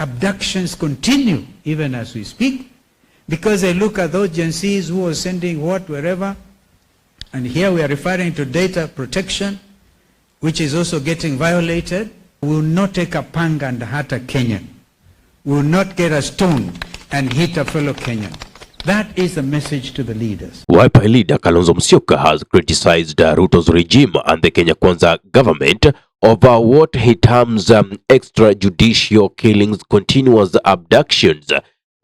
Abductions continue even as we speak, because I look at those Gen Zs who are sending what, wherever, and here we are referring to data protection, which is also getting violated. We will not take a pang and hurt a Kenyan. We will not get a stone and hit a fellow Kenyan. That is the message to the leaders. Wiper leader Kalonzo Musyoka has criticized Ruto's regime and the Kenya Kwanza government over what he terms extrajudicial killings, continuous abductions,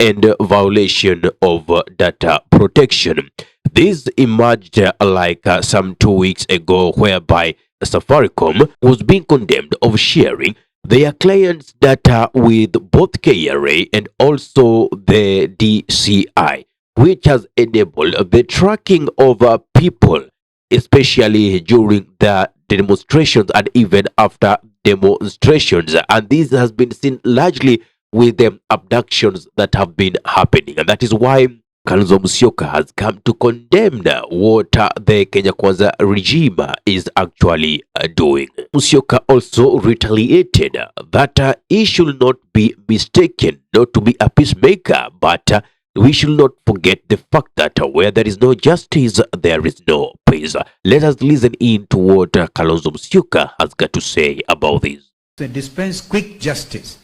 and violation of data protection. This emerged like some 2 weeks ago, whereby Safaricom was being condemned of sharing their clients' data with both KRA and also the DCI, which has enabled the tracking of people, especially during the demonstrations and even after demonstrations. And this has been seen largely with the abductions that have been happening. And that is why Kalonzo Musyoka has come to condemn what the Kenya Kwanza regime is actually doing. Musyoka also retaliated that he should not be mistaken not to be a peacemaker, but we should not forget the fact that where there is no justice, there is no peace. Let us listen in to what Kalonzo Musyoka has got to say about this. They dispense quick justice.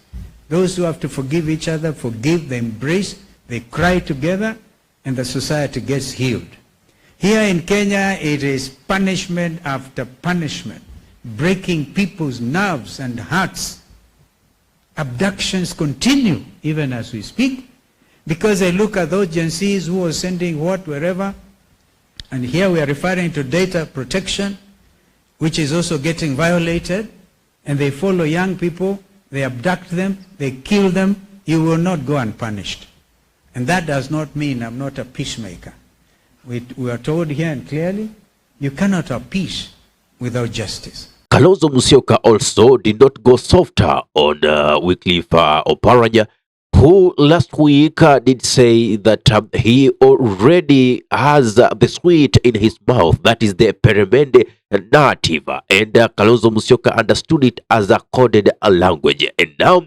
Those who have to forgive each other, forgive, they embrace, they cry together, and the society gets healed. Here in Kenya, it is punishment after punishment, breaking people's nerves and hearts. Abductions continue even as we speak, because I look at those Gen Zs who are sending what, wherever, and here we are referring to data protection, which is also getting violated, and they follow young people, they abduct them, they kill them. You will not go unpunished. And that does not mean I'm not a peacemaker. We are told here and clearly, you cannot have peace without justice. Kalonzo Musyoka also did not go softer on Wycliffe Oparanya, who last week did say that he already has the sweet in his mouth, that is the Peremende native, and Kalonzo Musyoka understood it as a coded language. And now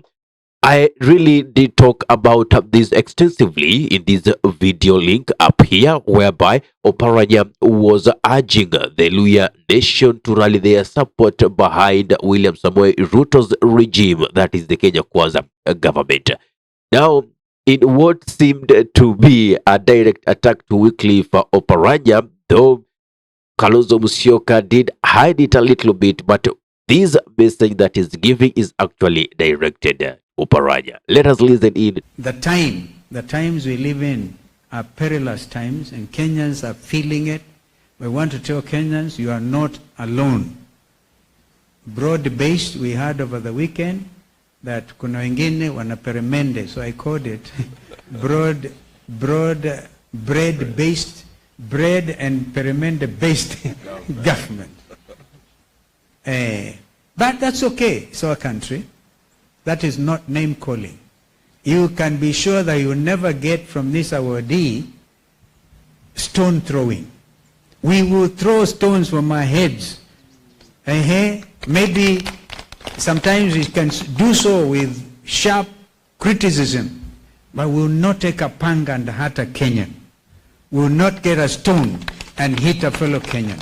I really did talk about this extensively in this video link up here, whereby Oparanya was urging the Luhya nation to rally their support behind William Samoei Ruto's regime, that is the Kenya Kwanza government. Now, in what seemed to be a direct attack to Wycliffe Oparanya, though Kalonzo Musyoka did hide it a little bit, but this message that is giving is actually directed Oparanya. Let us listen in. The times we live in are perilous times, and Kenyans are feeling it. We want to tell Kenyans, you are not alone. Broad-based, we heard over the weekend that kuna wengine wana peremende, so I called it bread-based, bread and peremende-based government. But that's okay, it's our country. That is not name calling. You can be sure that you will never get from this awardee stone throwing. We will throw stones from our heads. Maybe sometimes we can do so with sharp criticism, but we will not take a pang and hurt a Kenyan. We will not get a stone and hit a fellow Kenyan.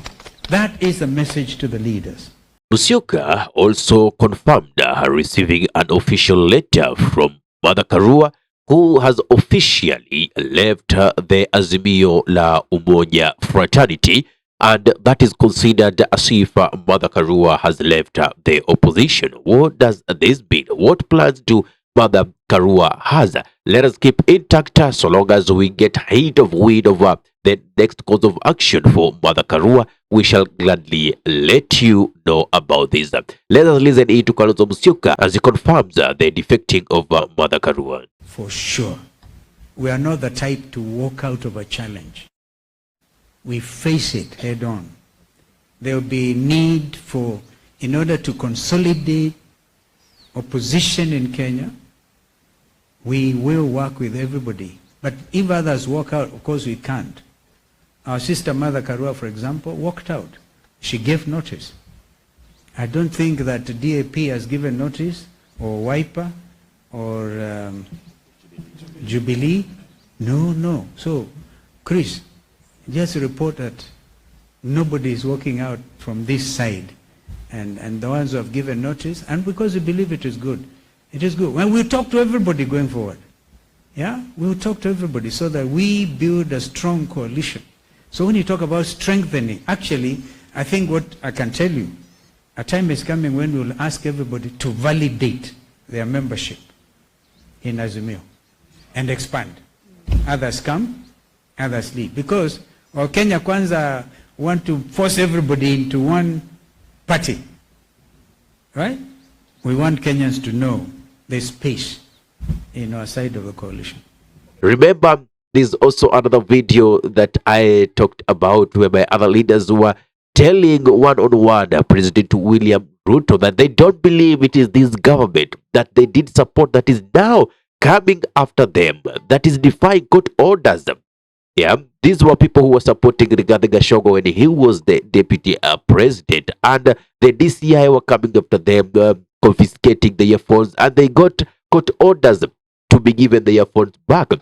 That is the message to the leaders. Musyoka also confirmed receiving an official letter from Mother Karua, who has officially left the Azimio la Umoja fraternity, and that is considered as if Mother Karua has left the opposition. What does this mean? What plans do Mother Karua has? Let us keep intact so long as we get hint of wind of the next course of action for Mother Karua. We shall gladly let you know about this. Let us listen in to Kalonzo Musyoka as he confirms the defecting of Mother Karua. For sure, we are not the type to walk out of a challenge. We face it head on. There will be need for, in order to consolidate opposition in Kenya, we will work with everybody. But if others walk out, of course we can't. Our sister Mother Karua, for example, walked out. She gave notice. I don't think that the DAP has given notice, or Wiper, or Jubilee? No. So, Chris, just report that nobody is walking out from this side, and the ones who have given notice, and because we believe it is good. It is good. When we talk to everybody going forward, yeah, we will talk to everybody so that we build a strong coalition. So when you talk about strengthening, actually, I think what I can tell you, a time is coming when we will ask everybody to validate their membership in Azimio and expand. Others come, others leave. Because while Kenya Kwanza want to force everybody into one party, right? We want Kenyans to know there's space in our side of the coalition. Remember, there's also another video that I talked about whereby other leaders were telling one-on-one President William Ruto that they don't believe it is this government that they did support that is now coming after them, that is defying court orders. Yeah, these were people who were supporting Rigathi Gachagua when he was the deputy president, and the DCI were coming after them, confiscating the earphones, and they got court orders to be given the earphones back.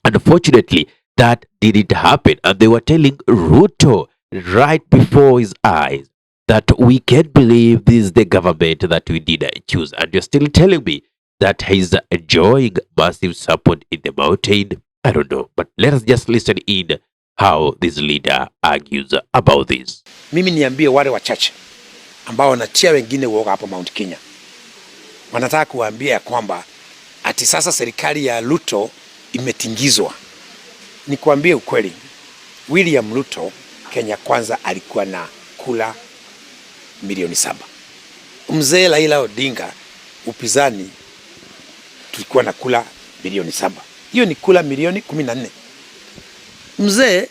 Unfortunately, that didn't happen, and they were telling Ruto right before his eyes that we can't believe this is the government that we did choose, and you're still telling me that he's enjoying massive support in the mountain. I don't know, but let us just listen in how this leader argues about this. Mimi niambie wale wachache ambao wanatia wengine uoga hapo Mount Kenya, wanataka kuambia kwamba ati sasa serikali ya Ruto imetingizwa. Nikwambie ukweli, William Ruto Kenya Kwanza alikuwa na kula milioni 7. Mzee Raila Odinga upinzani tulikuwa na kula milioni 7. Hiyo ni kula milioni 14. Mzee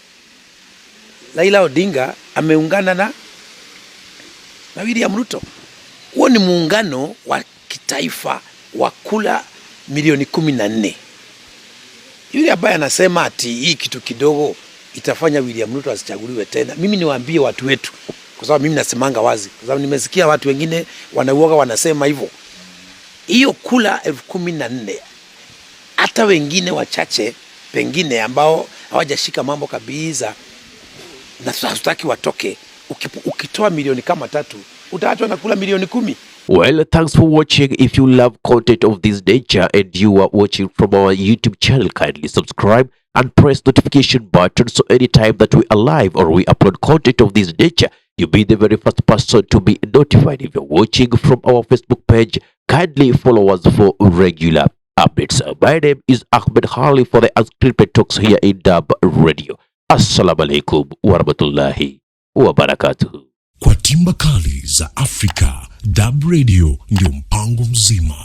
Raila Odinga ameungana na William Ruto. Huo ni muungano wa kitaifa wa kula milioni 14. Yule ambaye anasema ati hii kitu kidogo itafanya William Ruto asichaguliwe tena, mimi niwaambie watu wetu, kwa sababu mimi nasemanga wazi, kwa sababu nimesikia watu wengine wanauoga wanasema hivyo. Hiyo kula 14,000, hata wengine wachache pengine ambao hawajashika mambo kabisa na hatutaki watoke, ukitoa milioni kama 3 utaachwa na kula milioni 10. Well, thanks for watching. If you love content of this nature and you are watching from our YouTube channel, kindly subscribe and press notification button so anytime that we are live or we upload content of this nature, you'll be the very first person to be notified. If you're watching from our Facebook page, kindly follow us for regular updates. My name is Ahmed Harley for the Unscripted Talks here in DURB Radio. Assalamu alaikum warahmatullahi wabarakatuh. Kwa timba kali za Afrika, DURB Radio ndio mpango mzima.